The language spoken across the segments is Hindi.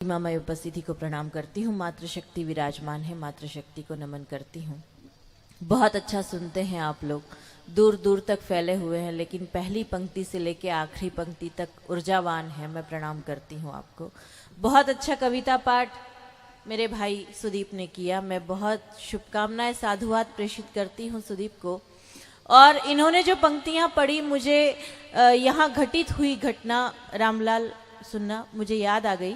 मैं उपस्थिति को प्रणाम करती हूँ। मातृशक्ति विराजमान है, मातृशक्ति को नमन करती हूँ। बहुत अच्छा सुनते हैं आप लोग, दूर दूर तक फैले हुए हैं, लेकिन पहली पंक्ति से लेके आखिरी पंक्ति तक ऊर्जावान है। मैं प्रणाम करती हूँ आपको। बहुत अच्छा कविता पाठ मेरे भाई सुदीप ने किया। मैं बहुत शुभकामनाएं साधुवाद प्रेषित करती हूँ सुदीप को। और इन्होंने जो पंक्तियाँ पढ़ी, मुझे यहाँ घटित हुई घटना रामलाल सुनना मुझे याद आ गई।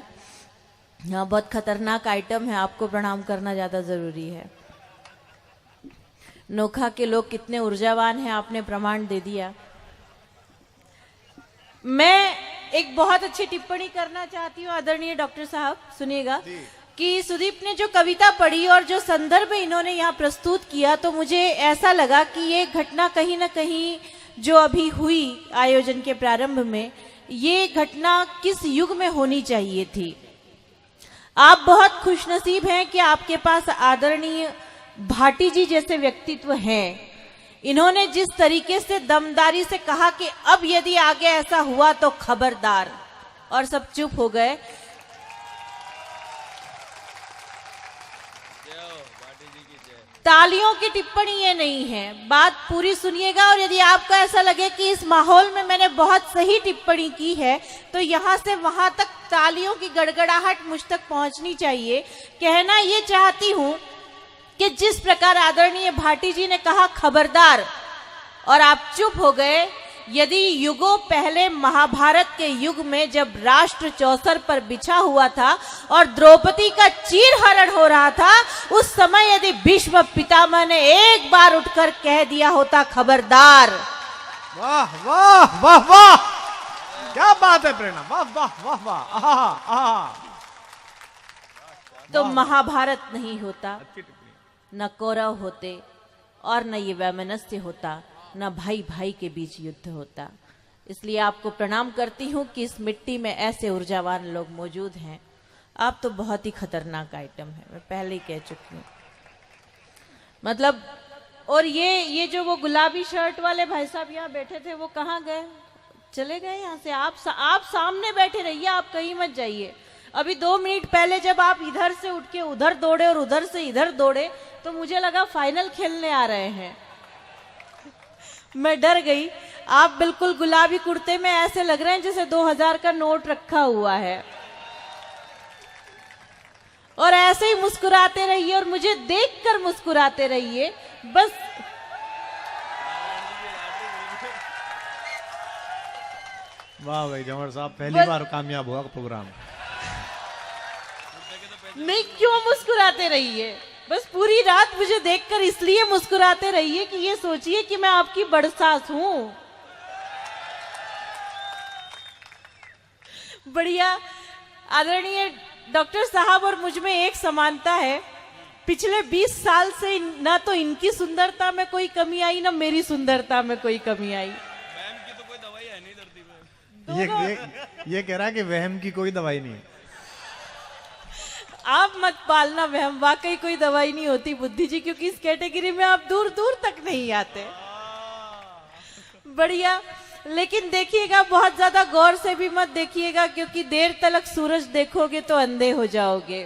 हाँ, बहुत खतरनाक आइटम है, आपको प्रणाम करना ज़्यादा ज़रूरी है। नोखा के लोग कितने ऊर्जावान हैं, आपने प्रमाण दे दिया। मैं एक बहुत अच्छी टिप्पणी करना चाहती हूँ आदरणीय डॉक्टर साहब, सुनिएगा कि सुदीप ने जो कविता पढ़ी और जो संदर्भ इन्होंने यहाँ प्रस्तुत किया, तो मुझे ऐसा लगा कि ये घटना कहीं ना कहीं जो अभी हुई आयोजन के प्रारंभ में, ये घटना किस युग में होनी चाहिए थी। आप बहुत खुशनसीब हैं कि आपके पास आदरणीय भाटी जी जैसे व्यक्तित्व हैं। इन्होंने जिस तरीके से दमदारी से कहा कि अब यदि आगे ऐसा हुआ तो खबरदार, और सब चुप हो गए। तालियों की टिप्पणी ये नहीं है, बात पूरी सुनिएगा। और यदि आपको ऐसा लगे कि इस माहौल में मैंने बहुत सही टिप्पणी की है, तो यहाँ से वहां तक तालियों की गड़गड़ाहट मुझ तक पहुंचनी चाहिए। कहना ये चाहती हूं कि जिस प्रकार आदरणीय भाटी जी ने कहा खबरदार, और आप चुप हो गए, यदि युगों पहले महाभारत के युग में जब राष्ट्र चौसर पर बिछा हुआ था और द्रौपदी का चीरहरण हो रहा था, उस समय यदि भीष्म पितामह ने एक बार उठकर कह दिया होता खबरदार। वाह वाह वाह वाह, क्या बात है प्रेरणा, वाह वाह वाह वाह, आहा आहा, तो महाभारत नहीं होता, न कौरव होते, और न ये वैमनस्य होता, न भाई भाई के बीच युद्ध होता। इसलिए आपको प्रणाम करती हूँ कि इस मिट्टी में ऐसे ऊर्जावान लोग मौजूद हैं। आप तो बहुत ही खतरनाक आइटम है, मैं पहले ही कह चुकी हूँ। मतलब, और ये जो वो गुलाबी शर्ट वाले भाई साहब यहाँ बैठे थे, वो कहाँ गए? चले गए यहाँ से। आप सामने बैठे रहिए, आप कहीं मत जाइए। अभी 2 मिनट पहले जब आप इधर से उठ के उधर दौड़े और उधर से इधर दौड़े, तो मुझे लगा फाइनल खेलने आ रहे हैं। मैं डर गई। आप बिल्कुल गुलाबी कुर्ते में ऐसे लग रहे हैं जैसे 2000 का नोट रखा हुआ है। और ऐसे ही मुस्कुराते रहिए और मुझे देखकर मुस्कुराते रहिए बस। वाह भाई जमर साहब, पहली बार कामयाब हुआ प्रोग्राम। नहीं, क्यों मुस्कुराते रहिए, बस पूरी रात मुझे देखकर इसलिए मुस्कुराते रहिए कि ये सोचिए कि मैं आपकी बड़सास हूं। बढ़िया। आदरणीय डॉक्टर साहब और मुझ में एक समानता है। पिछले 20 साल से ना तो इनकी सुंदरता में कोई कमी आई, ना मेरी सुंदरता में कोई कमी आई। वहम की तो कोई दवाई है नहीं धरती में। ये कह रहा है कि वहम की कोई दवाई नहीं है। आप मत पालना वहम, वाकई कोई दवाई नहीं होती बुद्धि जी, क्योंकि इस कैटेगरी में आप दूर दूर तक नहीं आते। बढ़िया। लेकिन देखिएगा, बहुत ज्यादा गौर से भी मत देखिएगा, क्योंकि देर तक सूरज देखोगे तो अंधे हो जाओगे।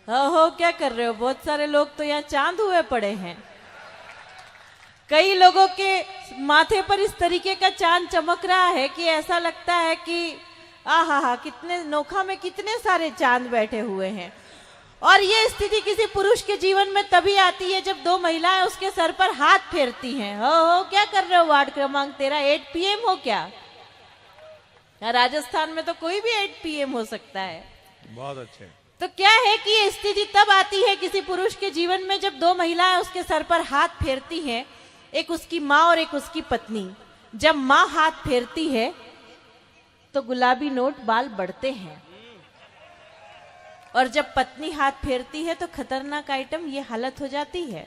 हो क्या कर रहे हो? बहुत सारे लोग तो यहाँ चांद हुए पड़े हैं। कई लोगों के माथे पर इस तरीके का चांद चमक रहा है कि ऐसा लगता है कि आहा, कितने नोखा में कितने सारे चांद बैठे हुए हैं। और ये स्थिति किसी पुरुष के जीवन में तभी आती है जब 2 महिलाएं उसके सर पर हाथ फेरती हैं। हो क्या कर रहे हो? वार्ड क्रमांक 13 8 PM हो क्या? राजस्थान में तो कोई भी 8 PM हो सकता है। बहुत अच्छे। तो क्या है कि ये स्थिति तब आती है किसी पुरुष के जीवन में जब 2 महिलाएं उसके सर पर हाथ फेरती हैं, एक उसकी माँ और एक उसकी पत्नी। जब माँ हाथ फेरती है तो गुलाबी नोट बाल बढ़ते हैं, और जब पत्नी हाथ फेरती है तो खतरनाक आइटम ये हालत हो जाती है।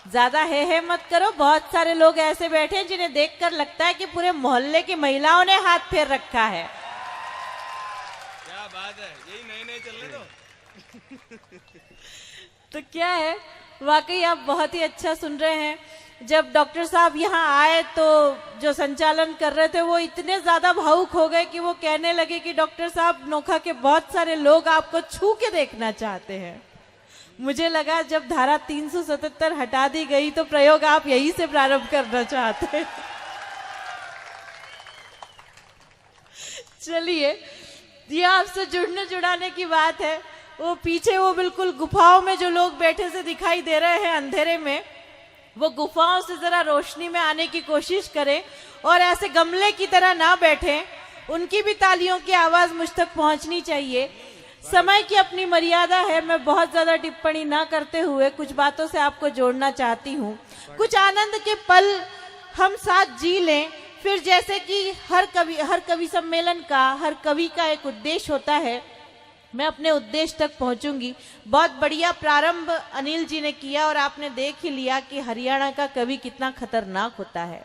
ज्यादा है मत करो। बहुत सारे लोग ऐसे बैठे हैं जिन्हें देखकर लगता है कि पूरे मोहल्ले की महिलाओं ने हाथ फेर रखा है। क्या बात है, यही नए नए चल रहे। तो क्या है, वाकई आप बहुत ही अच्छा सुन रहे हैं। जब डॉक्टर साहब यहाँ आए तो जो संचालन कर रहे थे वो इतने ज्यादा भावुक हो गए कि वो कहने लगे कि डॉक्टर साहब, नोखा के बहुत सारे लोग आपको छू के देखना चाहते हैं। मुझे लगा जब धारा 377 हटा दी गई तो प्रयोग आप यहीं से प्रारंभ करना चाहते हैं। चलिए, ये आपसे जुड़ने जुड़ाने की बात है। वो पीछे वो बिल्कुल गुफाओं में जो लोग बैठे से दिखाई दे रहे हैं अंधेरे में, वो गुफाओं से जरा रोशनी में आने की कोशिश करें और ऐसे गमले की तरह ना बैठें। उनकी भी तालियों की आवाज मुझ तक पहुंचनी चाहिए। समय की अपनी मर्यादा है। मैं बहुत ज्यादा टिप्पणी ना करते हुए कुछ बातों से आपको जोड़ना चाहती हूँ। कुछ आनंद के पल हम साथ जी लें। फिर जैसे कि हर कवि सम्मेलन का, हर कवि का एक उद्देश्य होता है, मैं अपने उद्देश्य तक पहुंचूंगी। बहुत बढ़िया प्रारंभ अनिल जी ने किया और आपने देख ही लिया कि हरियाणा का कवि कितना खतरनाक होता है।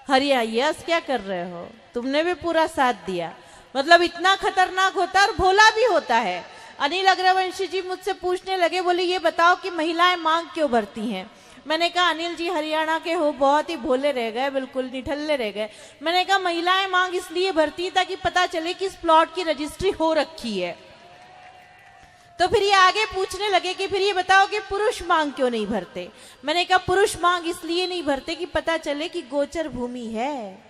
यस, क्या कर रहे हो? तुमने भी पूरा साथ दिया। मतलब इतना खतरनाक होता है और भोला भी होता है। अनिल अग्रवंशी जी मुझसे पूछने लगे, बोले ये बताओ कि महिलाएं मांग क्यों भरती हैं? मैंने कहा अनिल जी हरियाणा के हो, बहुत ही भोले रह गए, बिल्कुल निठल्ले रह गए। मैंने कहा महिलाएं मांग इसलिए भरती ताकि पता चले कि इस प्लॉट की रजिस्ट्री हो रखी है। तो फिर ये आगे पूछने लगे कि फिर ये बताओ कि पुरुष मांग क्यों नहीं भरते? मैंने कहा पुरुष मांग इसलिए नहीं भरते कि पता चले कि गोचर भूमि है,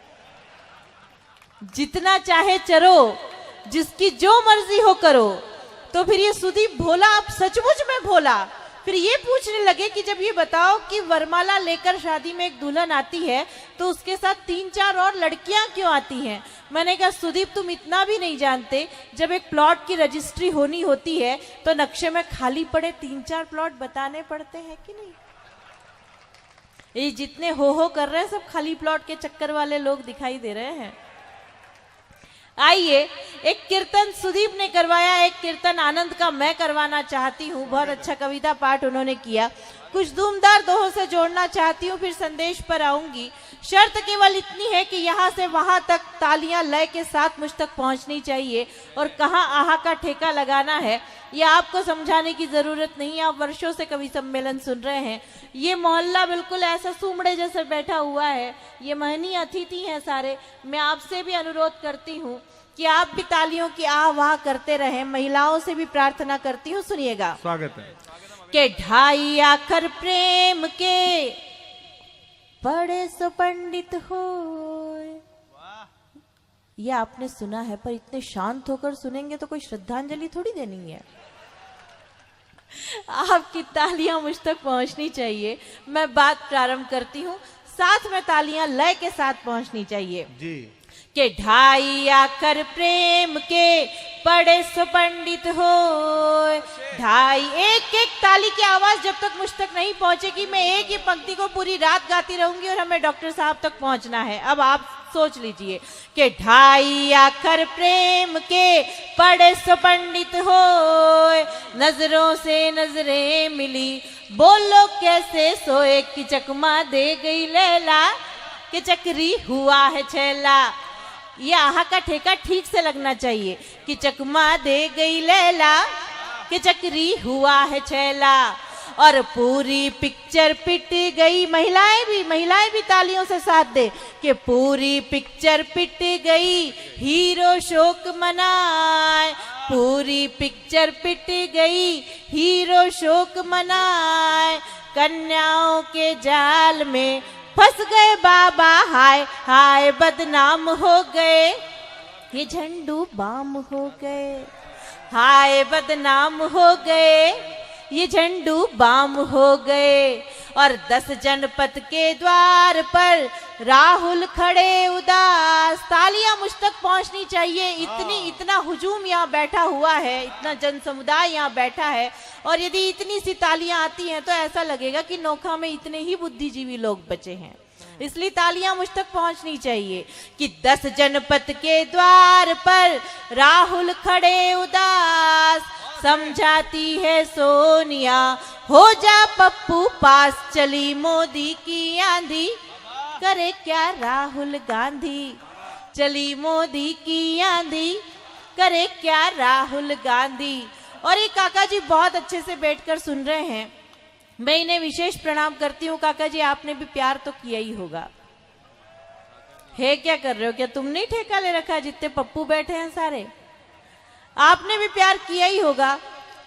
जितना चाहे चरो, जिसकी जो मर्जी हो करो। तो फिर ये सुदीप भोला, आप सचमुच में भोला। फिर ये पूछने लगे कि जब ये बताओ कि वरमाला लेकर शादी में एक दुल्हन आती है तो उसके साथ 3-4 और लड़कियां क्यों आती हैं? मैंने कहा सुदीप तुम इतना भी नहीं जानते, जब एक प्लॉट की रजिस्ट्री होनी होती है तो नक्शे में खाली पड़े 3-4 प्लॉट बताने पड़ते हैं कि नहीं? ये जितने हो कर रहे हैं सब खाली प्लॉट के चक्कर वाले लोग दिखाई दे रहे हैं। आइए, एक कीर्तन सुदीप ने करवाया, एक कीर्तन आनंद का मैं करवाना चाहती हूँ। बहुत अच्छा कविता पाठ उन्होंने किया। कुछ धूमदार दोहों से जोड़ना चाहती हूँ, फिर संदेश पर आऊंगी। शर्त केवल इतनी है कि यहाँ से वहां तक तालियां लय के साथ मुझ तक पहुंचनी चाहिए और कहाँ आहा का ठेका लगाना है ये आपको समझाने की जरूरत नहीं। आप वर्षों से कवि सम्मेलन सुन रहे हैं। ये मोहल्ला बिल्कुल ऐसा सुमड़े जैसे बैठा हुआ है। ये महनी अतिथि हैं सारे। मैं आपसे भी अनुरोध करती हूँ कि आप भी तालियों की आह वाह करते रहें। महिलाओं से भी प्रार्थना करती हूँ, सुनिएगा। स्वागत है। के ढाई आखर प्रेम के बड़े सो पंडित हो। ये आपने सुना है, पर इतने शांत होकर सुनेंगे तो कोई श्रद्धांजलि थोड़ी देनी है। आपकी तालियां मुझ तक पहुंचनी चाहिए। मैं बात प्रारंभ करती हूँ, साथ में तालियां लय के साथ पहुंचनी चाहिए जी। के ढाई आकर प्रेम के बड़े सो पंडित हो। ढाई, एक एक ताली की आवाज जब तक मुझ तक नहीं पहुंचेगी मैं एक ही पंक्ति को पूरी रात गाती रहूंगी और हमें डॉक्टर साहब तक पहुंचना है। अब आप सोच लीजिए कि ढाई आखर प्रेम के बड़े सो पंडित हो। नजरों से नजरें मिली, बोलो कैसे सोए कि चकमा दे गई लैला, कि चक्री हुआ है छैला। ये आहा का ठेका ठीक से लगना चाहिए कि चकमा दे गई लैला, कि चक्री हुआ है छैला। और पूरी पिक्चर पिट गई, महिलाएं भी तालियों से साथ दे कि पूरी पिक्चर पिट गई, हीरो शोक मनाए। पूरी पिक्चर पिट गई, हीरो शोक मनाए। कन्याओं के जाल में फंस गए बाबा, हाय हाय बदनाम हो गए, ये झंडू बाम हो गए। हाय बदनाम हो गए, ये झंडू बाम हो गए। और 10 जनपद के द्वार पर राहुल खड़े उदास। तालियां मुझ तक पहुंचनी चाहिए। इतना हुजूम यहाँ बैठा हुआ है, इतना जन समुदाय यहाँ बैठा है, और यदि इतनी सी तालियां आती हैं तो ऐसा लगेगा कि नोखा में इतने ही बुद्धिजीवी लोग बचे हैं। इसलिए तालियां मुझ तक पहुंचनी चाहिए कि 10 जनपद के द्वार पर राहुल खड़े उदास। समझाती है सोनिया, हो जा पप्पू पास, चली मोदी की आंधी, करे क्या राहुल गांधी। चली मोदी की आंधी, करे क्या राहुल गांधी। और ये काका जी बहुत अच्छे से बैठकर सुन रहे हैं। मैं इन्हें विशेष प्रणाम करती हूँ। काका जी आपने भी प्यार तो किया ही होगा, है क्या कर रहे हो? क्या तुम नहीं ठेका ले रखा? जितने पप्पू बैठे हैं सारे, आपने भी प्यार किया ही होगा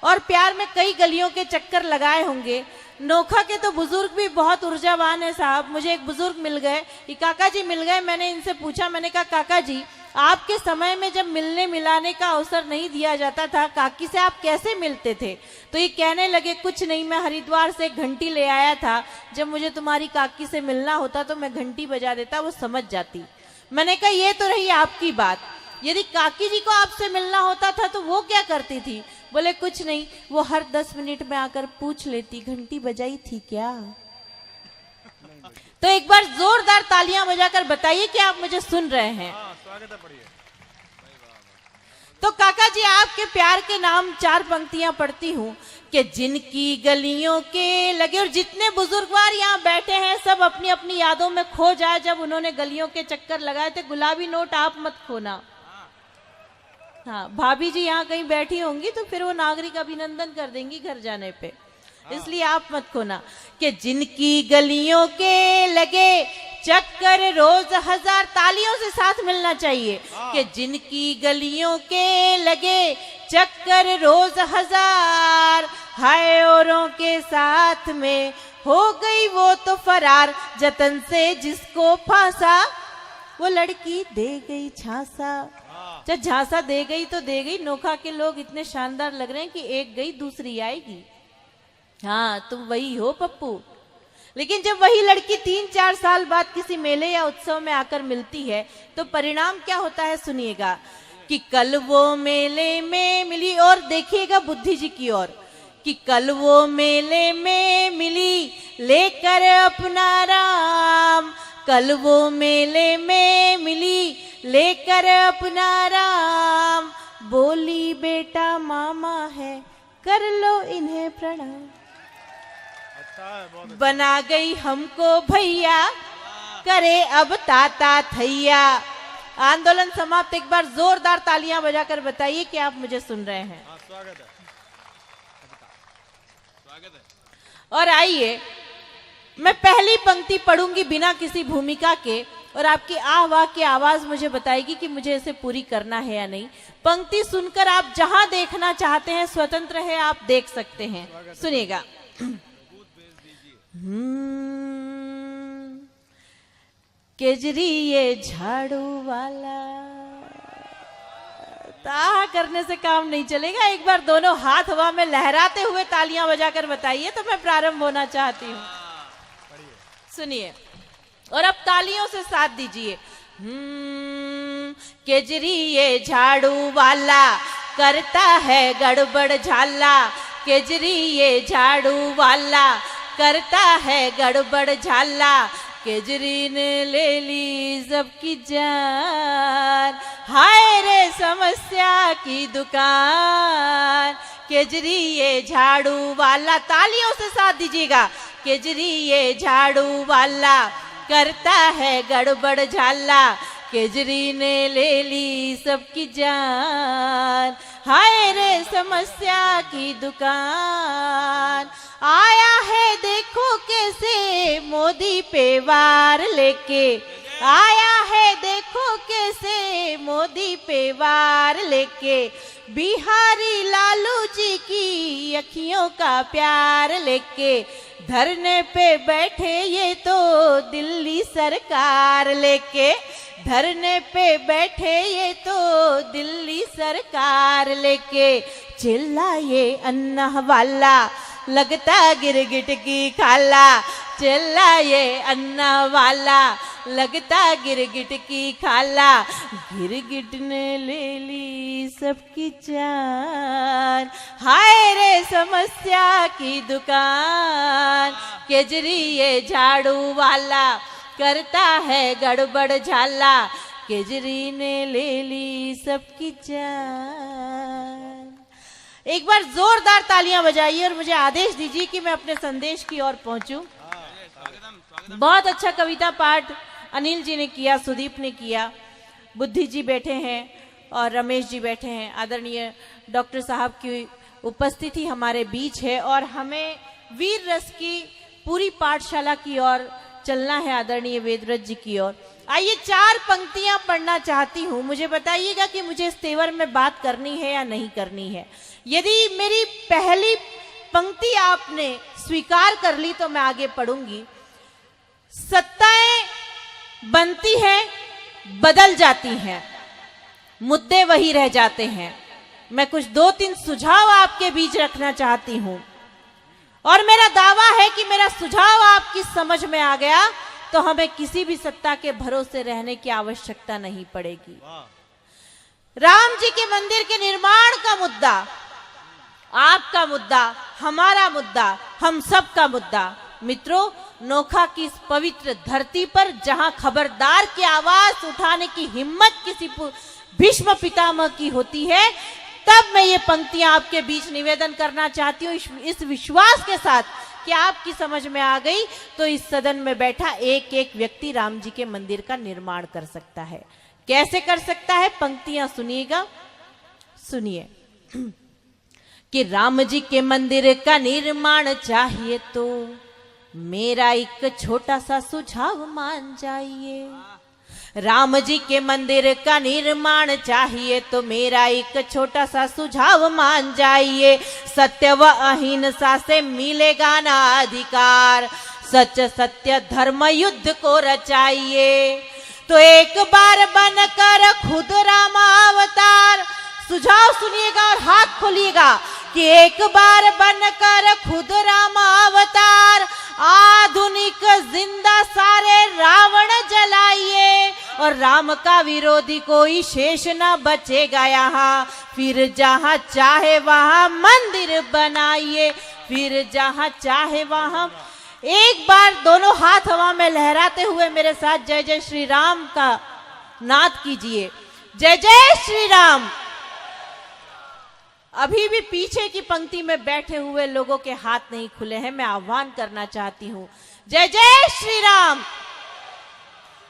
और प्यार में कई गलियों के चक्कर लगाए होंगे। नोखा के तो बुजुर्ग भी बहुत ऊर्जावान है साहब। मुझे एक बुजुर्ग मिल गए, ये काका जी मिल गए। मैंने इनसे पूछा, मैंने कहा काका जी आपके समय में जब मिलने मिलाने का अवसर नहीं दिया जाता था, काकी से आप कैसे मिलते थे? तो ये कहने लगे कुछ नहीं, मैं हरिद्वार से एक घंटी ले आया था, जब मुझे तुम्हारी काकी से मिलना होता तो मैं घंटी बजा देता, वो समझ जाती। मैंने कहा ये तो रही आपकी बात, यदि काकी जी को आपसे मिलना होता था तो वो क्या करती थी? बोले कुछ नहीं, वो हर 10 मिनट में आकर पूछ लेती घंटी बजाई थी क्या। तो एक बार जोरदार तालियां बजाकर बताइए कि आप मुझे सुन रहे हैं। स्वागत है, पढ़िए। तो काका जी आपके प्यार के नाम 4 पंक्तियां पढ़ती हूँ कि जिनकी गलियों के लगे, और जितने बुजुर्गवार यहाँ बैठे हैं सब अपनी अपनी यादों में खो जाए जब उन्होंने गलियों के चक्कर लगाए थे। गुलाबी नोट आप मत खोना। हाँ, भाभी जी यहाँ कहीं बैठी होंगी तो फिर वो नागरिक अभिनंदन कर देंगी घर जाने पे, इसलिए आप मत खोना। कि जिनकी गलियों के लगे चक्कर रोज हजार, तालियों से साथ मिलना चाहिए। कि जिनकी गलियों के लगे चक्कर रोज हजार, हाय औरों के साथ में हो गई वो तो फरार, जतन से जिसको फांसा वो लड़की दे गई झांसा। जब झांसा दे गई तो दे गई। नोखा के लोग इतने शानदार लग रहे हैं कि एक गई दूसरी आएगी। हाँ, तुम वही हो पप्पू। लेकिन जब वही लड़की 3-4 साल बाद किसी मेले या उत्सव में आकर मिलती है तो परिणाम क्या होता है सुनिएगा। कि कल वो मेले में मिली, और देखिएगा बुद्धि जी की ओर, कि कल वो मेले में मिली लेकर अपना राम, कल वो मेले में मिली लेकर अपना राम, बोली बेटा मामा है कर लो इन्हें प्रणाम। बना गई हमको भैया करे अब ताता थैया। आंदोलन समाप्त। एक बार जोरदार तालियां बजाकर बताइए कि आप मुझे सुन रहे हैं। स्वागत है, स्वागत है। और आइए, मैं पहली पंक्ति पढ़ूंगी बिना किसी भूमिका के, और आपकी आह वाह की आवाज मुझे बताएगी कि मुझे इसे पूरी करना है या नहीं। पंक्ति सुनकर आप जहां देखना चाहते हैं स्वतंत्र है, आप देख सकते हैं। सुनिएगा। केजरी ये झाड़ू वाला, ताह करने से काम नहीं चलेगा। एक बार दोनों हाथ हवा में लहराते हुए तालियां बजाकर बताइए तो मैं प्रारंभ होना चाहती हूँ। सुनिए और अब तालियों से साथ दीजिए। केजरी ये झाड़ू वाला करता है गड़बड़ झाला, केजरी ये झाड़ू वाला करता है गड़बड़ झाला, केजरी ने ले ली सबकी जान, हाय रे समस्या की दुकान। केजरी ये झाड़ू वाला, तालियों से साथ दीजिएगा। केजरी ये झाड़ू वाला करता है गड़बड़ झाला, केजरी ने ले ली सबकी जान, हाय रे समस्या की दुकान। आया है देखो कैसे मोदी पे वार लेके, आया है देखो कैसे मोदी पे वार लेके, बिहारी लालू जी की अखियों का प्यार लेके, धरने पे बैठे ये तो दिल्ली सरकार लेके, धरने पे बैठे ये तो दिल्ली सरकार लेके। चिल्लाए अन्ना वाला लगता गिरगिट की खाला, चिल्लाए अन्ना वाला लगता गिरगिट की खाला, गिरगिट ने ले ली सबकी जान, हाय रे समस्या की दुकान। केजरी ये झाड़ू वाला करता है गड़बड़ झाला, केजरी ने ले ली सबकी जान। एक बार जोरदार तालियां बजाइए और मुझे आदेश दीजिए कि मैं अपने संदेश की ओर पहुंचूं। बहुत अच्छा कविता पाठ अनिल जी ने किया, सुदीप ने किया, बुद्धि जी बैठे हैं और रमेश जी बैठे हैं। आदरणीय डॉक्टर साहब की उपस्थिति हमारे बीच है और हमें वीर रस की पूरी पाठशाला की ओर चलना है, आदरणीय वेदव्रत जी की ओर। आइए 4 पंक्तियां पढ़ना चाहती हूं, मुझे बताइएगा कि मुझे इस तेवर में बात करनी है या नहीं करनी है। यदि मेरी पहली पंक्ति आपने स्वीकार कर ली तो मैं आगे पढ़ूंगी। सत्ताएं बनती हैं, बदल जाती हैं, मुद्दे वही रह जाते हैं। मैं कुछ 2-3 सुझाव आपके बीच रखना चाहती हूं और मेरा दावा है कि मेरा सुझाव आपकी समझ में आ गया तो हमें किसी भी सत्ता के भरोसे रहने की आवश्यकता नहीं पड़ेगी। राम जी के मंदिर के निर्माण का मुद्दा, आपका मुद्दा, हमारा मुद्दा, हम सब का मुद्दा। मित्रों, नोखा की इस पवित्र धरती पर जहां खबरदार की आवाज उठाने की हिम्मत किसी भीष्म पितामह की होती है, तब मैं ये पंक्तियां आपके बीच निवेदन करना चाहती हूँ, इस विश्वास के साथ कि आपकी समझ में आ गई तो इस सदन में बैठा एक एक व्यक्ति राम जी के मंदिर का निर्माण कर सकता है। कैसे कर सकता है? पंक्तियां सुनिएगा, सुनिए। कि राम जी के मंदिर का निर्माण चाहिए तो मेरा एक छोटा सा सुझाव मान जाइए। राम जी के मंदिर का निर्माण चाहिए तो मेरा एक छोटा सा सुझाव मान जाइए। सत्य व अहिंसा से मिलेगा ना अधिकार, सच सत्य धर्म युद्ध को रचाइए। तो एक बार बनकर खुद राम अवतार, सुझाव सुनिएगा और हाथ खोलिएगा कि एक बार बनकर खुद राम अवतार, आधुनिक जिंदा सारे रावण जलाइए और राम का विरोधी कोई शेष न बचेगा यहाँ। फिर जहाँ चाहे वहाँ मंदिर बनाइए, फिर जहाँ चाहे वहाँ। एक बार दोनों हाथ हवा में लहराते हुए मेरे साथ जय जय श्री राम का नाद कीजिए। जय जय श्री राम। अभी भी पीछे की पंक्ति में बैठे हुए लोगों के हाथ नहीं खुले हैं, मैं आह्वान करना चाहती हूं। जय जय श्री राम,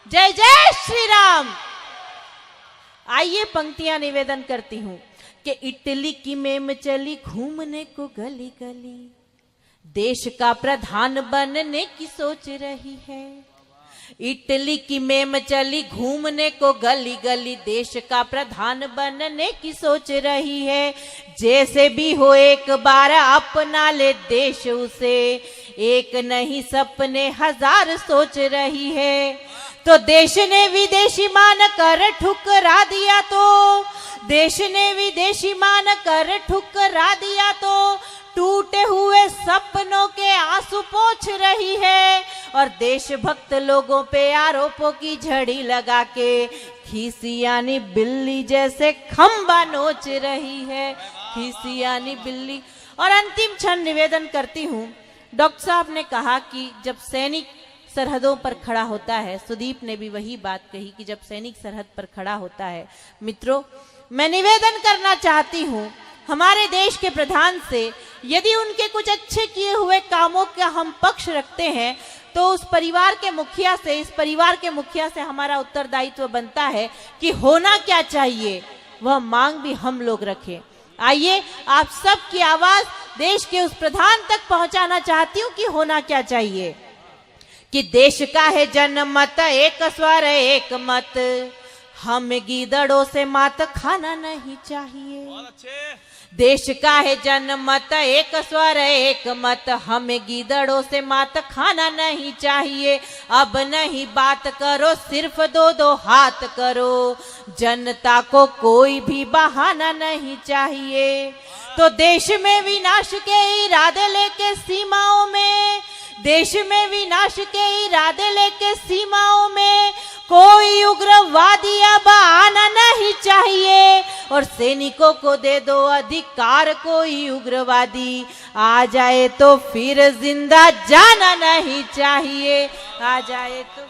जय जय श्री राम। आइए पंक्तियां निवेदन करती हूं कि इटली की मेम चली घूमने को गली गली, देश का प्रधान बनने की सोच रही है। इटली की मेम चली घूमने को गली गली, देश का प्रधान बनने की सोच रही है। जैसे भी हो एक बार अपना ले देश उसे, एक नहीं सपने हजार सोच रही है। तो देश ने विदेशी मान कर ठुकरा दिया, तो देश ने विदेशी मान कर ठुकरा दिया, तो टूटे हुए सपनों के आंसू पोंछ रही है और देशभक्त लोगों पे आरोपों की झड़ी लगा के खिसियानी बिल्ली जैसे खंबा नोच रही है, खिसियानी बिल्ली। और अंतिम क्षण निवेदन करती हूँ, डॉक्टर साहब ने कहा कि जब सैनिक सरहदों पर खड़ा होता है, सुदीप ने भी वही बात कही कि जब सैनिक सरहद पर खड़ा होता है। मित्रों, मैं निवेदन करना चाहती हूँ हमारे देश के प्रधान से, यदि उनके कुछ अच्छे किए हुए कामों का हम पक्ष रखते हैं तो उस परिवार के मुखिया से, इस परिवार के मुखिया से हमारा उत्तरदायित्व बनता है कि होना क्या चाहिए वह मांग भी हम लोग रखें। आइए आप सबकी आवाज देश के उस प्रधान तक पहुंचाना चाहती हूँ कि होना क्या चाहिए। कि देश का है जनमत एक स्वर एक मत, हम गीदड़ों से मात खाना नहीं चाहिए। बहुत अच्छे। देश का है जनमत एक स्वर एक मत, हमें गीदड़ों से मात खाना नहीं चाहिए। अब नहीं बात करो, सिर्फ 2-2 हाथ करो, जनता को कोई भी बहाना नहीं चाहिए। तो देश में विनाश के इरादे लेके सीमाओं में, देश में विनाश के इरादे लेके सीमाओं में कोई उग्रवादी अब आना नहीं चाहिए और सैनिकों को दे दो अधिकार, कोई उग्रवादी आ जाए तो फिर जिंदा जाना नहीं चाहिए, आ जाए तो।